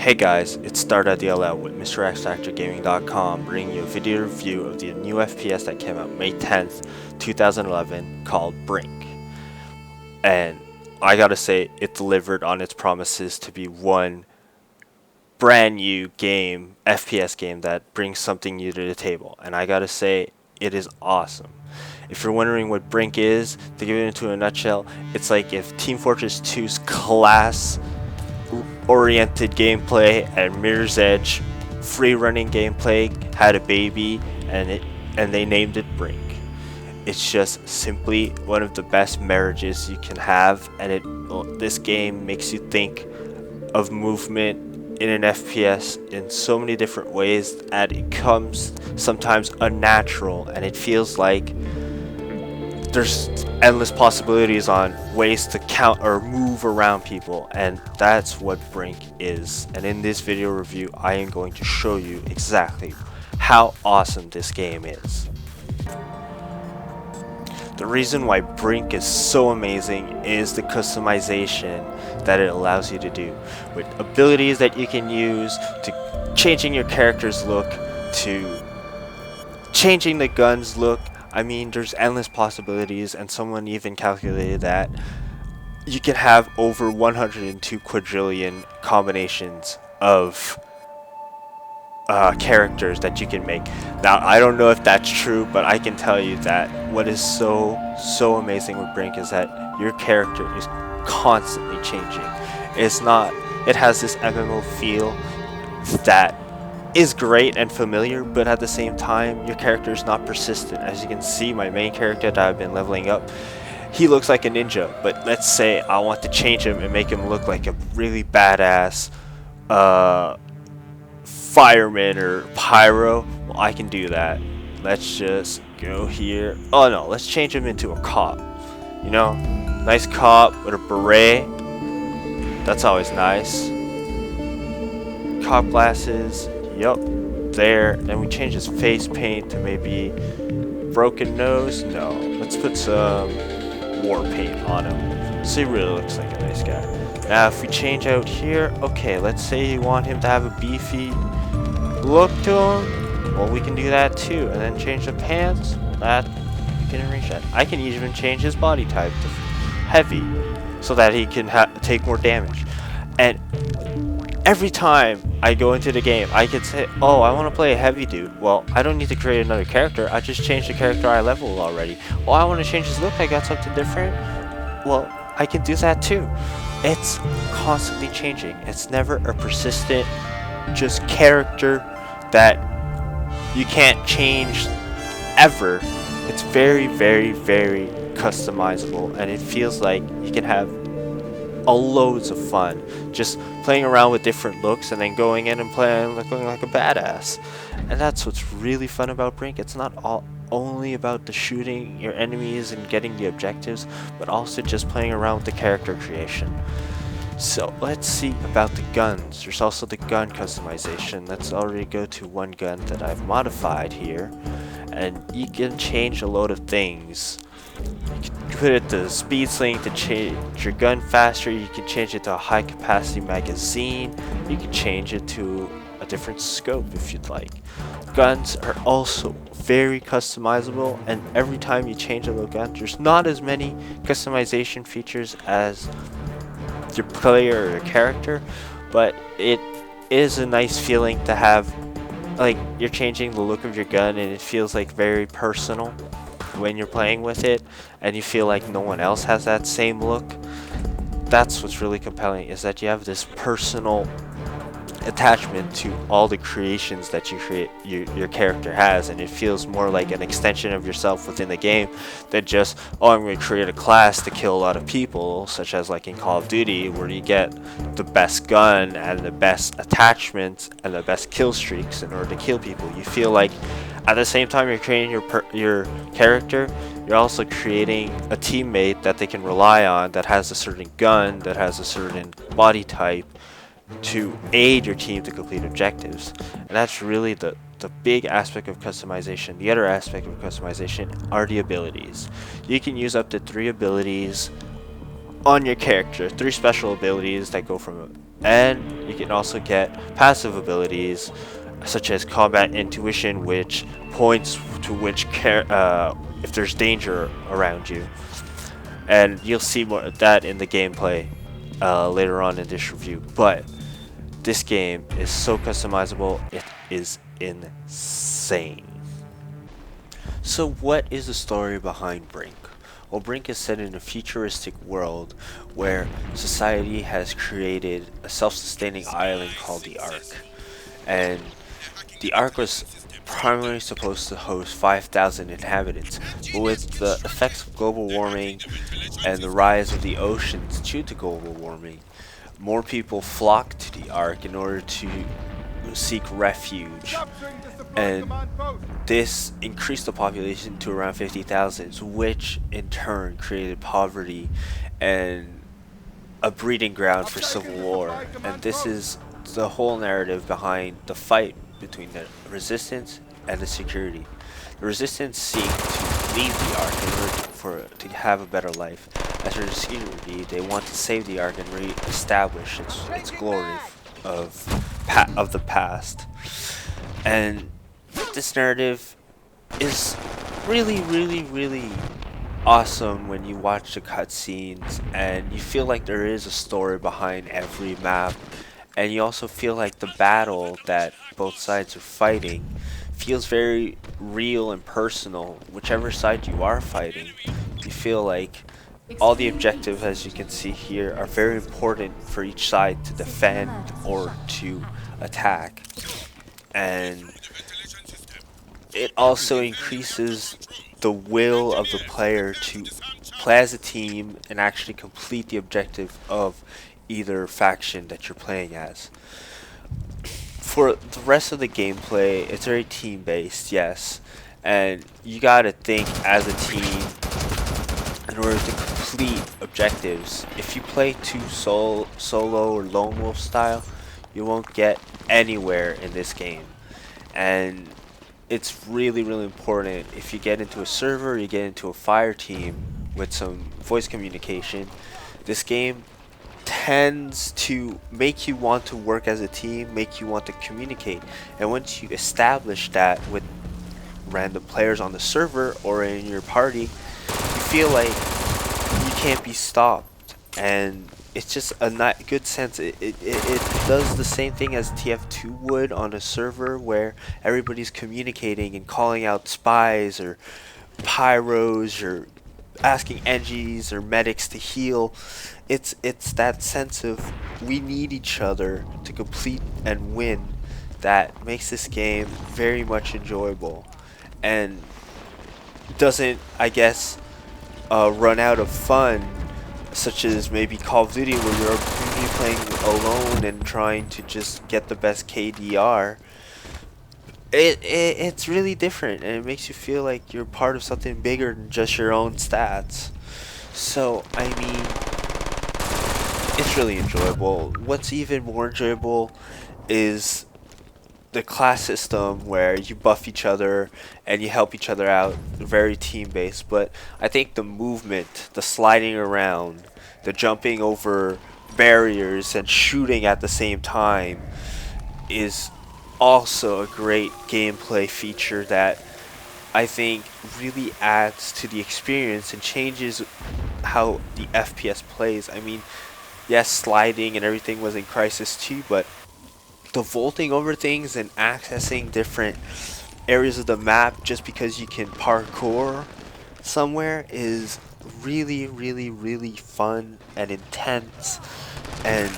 Hey guys, it's stardotdll with MrXFactorGaming.com bringing you a video review of the new FPS that came out May 10th, 2011 called Brink. And I gotta say, it delivered on its promises to be one brand new game, FPS game that brings something new to the table. And I gotta say, it is awesome. If you're wondering what Brink is, to give it into a nutshell, it's like if Team Fortress 2's class oriented gameplay and Mirror's Edge free running gameplay had a baby and they named it Brink. It's just simply one of the best marriages you can have, and this game makes you think of movement in an FPS in so many different ways that it comes sometimes unnatural, and it feels like there's endless possibilities on ways to count or move around people, and that's what Brink is. And in this video review, I am going to show you exactly how awesome this game is. The reason why Brink is so amazing is the customization that it allows you to do, with abilities that you can use, to changing your character's look, to changing the gun's look. I mean, there's endless possibilities, and someone even calculated that you can have over 102 quadrillion combinations of characters that you can make. Now, I don't know if that's true, but I can tell you that what is so amazing with Brink is that your character is constantly changing. It has this MMO feel that is great and familiar, but at the same time your character is not persistent. As you can see, my main character that I've been leveling up, he looks like a ninja, but let's say I want to change him and make him look like a really badass fireman or pyro. Well, I can do that. Let's just go here. Oh no, let's change him into a cop. You know, nice cop with a beret. That's always nice. Cop glasses. Yup, there. Then we change his face paint to maybe broken nose. No, let's put some war paint on him so he really looks like a nice guy. Now if we change out here, okay, let's say you want him to have a beefy look to him. Well, we can do that too. And then change the pants. That we can arrange that. I can even change his body type to heavy so that he can take more damage. And every time I go into the game, I could say, oh, I want to play a heavy dude. Well, I don't need to create another character. I just changed the character I leveled already. Oh, I want to change his look. I got something different. Well, I can do that too. It's constantly changing. It's never a persistent, just character that you can't change ever. It's very customizable, and it feels like you can have loads of fun just playing around with different looks and then going in and looking like a badass. And that's what's really fun about Brink. It's not only about the shooting your enemies and getting the objectives, but also just playing around with the character creation. So let's see about the guns. There's also the gun customization. Let's already go to one gun that I've modified here, and you can change a load of things. You can put it to speed sling to change your gun faster. You can change it to a high capacity magazine. You can change it to a different scope if you'd like. Guns are also very customizable, and every time you change a little gun, there's not as many customization features as your player or your character, but it is a nice feeling to have, like, you're changing the look of your gun and it feels like very personal when you're playing with it, and you feel like no one else has that same look. That's what's really compelling, is that you have this personal attachment to all the creations that your character has, and it feels more like an extension of yourself within the game than just, oh, I'm going to create a class to kill a lot of people, such as like in Call of Duty, where you get the best gun and the best attachments and the best kill streaks in order to kill people. You feel like at the same time you're creating your character, you're also creating a teammate that they can rely on, that has a certain gun, that has a certain body type, to aid your team to complete objectives. And that's really the big aspect of customization. The other aspect of customization are the abilities. You can use up to 3 abilities on your character, 3 special abilities that go from And you can also get passive abilities such as combat intuition, which points to if there's danger around you. And you'll see more of that in the gameplay later on in this review. But this game is so customizable, it is insane. So what is the story behind Brink? Well, Brink is set in a futuristic world where society has created a self-sustaining island called the Ark. And the Ark was primarily supposed to host 5,000 inhabitants, but with the effects of global warming and the rise of the oceans due to global warming, more people flocked to the Ark in order to seek refuge, and this increased the population to around 50,000, which in turn created poverty and a breeding ground for civil war. And this is the whole narrative behind the fight between the resistance and the security. The resistance seek to leave the Ark in order to have a better life. As for the security, they want to save the Ark and re-establish its glory of the past. And this narrative is really awesome when you watch the cutscenes, and you feel like there is a story behind every map, and you also feel like the battle that both sides are fighting feels very real and personal. Whichever side you are fighting, you feel like all the objectives, as you can see here, are very important for each side to defend or to attack. And it also increases the will of the player to play as a team and actually complete the objective of either faction that you're playing as. For the rest of the gameplay, it's very team based, yes, and you gotta think as a team in order to complete objectives. If you play solo or lone wolf style, you won't get anywhere in this game. And it's really important if you get into a server, you get into a fire team with some voice communication. This game tends to make you want to work as a team, make you want to communicate. And once you establish that with random players on the server or in your party, you feel like you can't be stopped. And it's just a good sense. It does the same thing as TF2 would on a server, where everybody's communicating and calling out spies or pyros or asking NGs or medics to heal. It's that sense of we need each other to complete and win that makes this game very much enjoyable, and doesn't, I guess, run out of fun, such as maybe Call of Duty, where you're maybe playing alone and trying to just get the best KDR. It's really different, and it makes you feel like you're part of something bigger than just your own stats. So, I mean, it's really enjoyable. What's even more enjoyable is the class system, where you buff each other and you help each other out, very team based. But I think the movement, the sliding around, the jumping over barriers and shooting at the same time is also a great gameplay feature that I think really adds to the experience and changes how the FPS plays. I mean, yes, sliding and everything was in Crisis 2, but the vaulting over things and accessing different areas of the map just because you can parkour somewhere is really fun and intense. And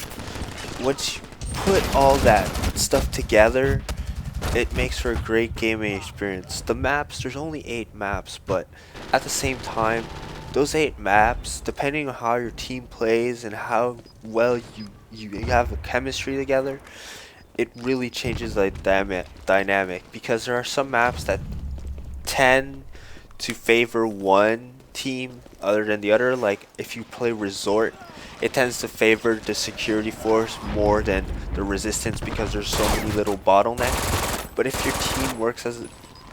once you put all that stuff together, it makes for a great gaming experience. The maps, there's only 8 maps, but at the same time, those 8 maps, depending on how your team plays and how well you have a chemistry together, it really changes the dynamic, because there are some maps that tend to favor one team other than the other. Like if you play Resort, it tends to favor the security force more than the resistance because there's so many little bottlenecks. But if your team works as a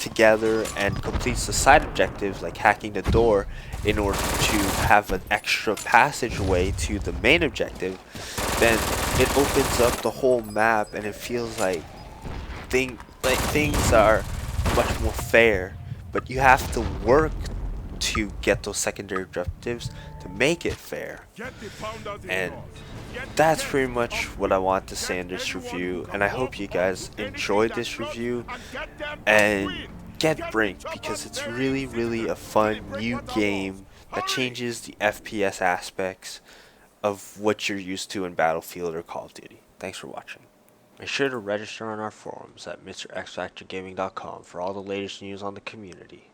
together and completes the side objectives like hacking the door in order to have an extra passageway to the main objective, then it opens up the whole map and it feels like things are much more fair. But you have to work to get those secondary objectives to make it fair. And that's pretty much what I want to say in this review, and I hope you guys enjoyed this review and get Brink, because it's really a fun new game that changes the FPS aspects of what you're used to in Battlefield or Call of Duty. Thanks for watching. Make sure to register on our forums at MrXFactorGaming.com for all the latest news on the community.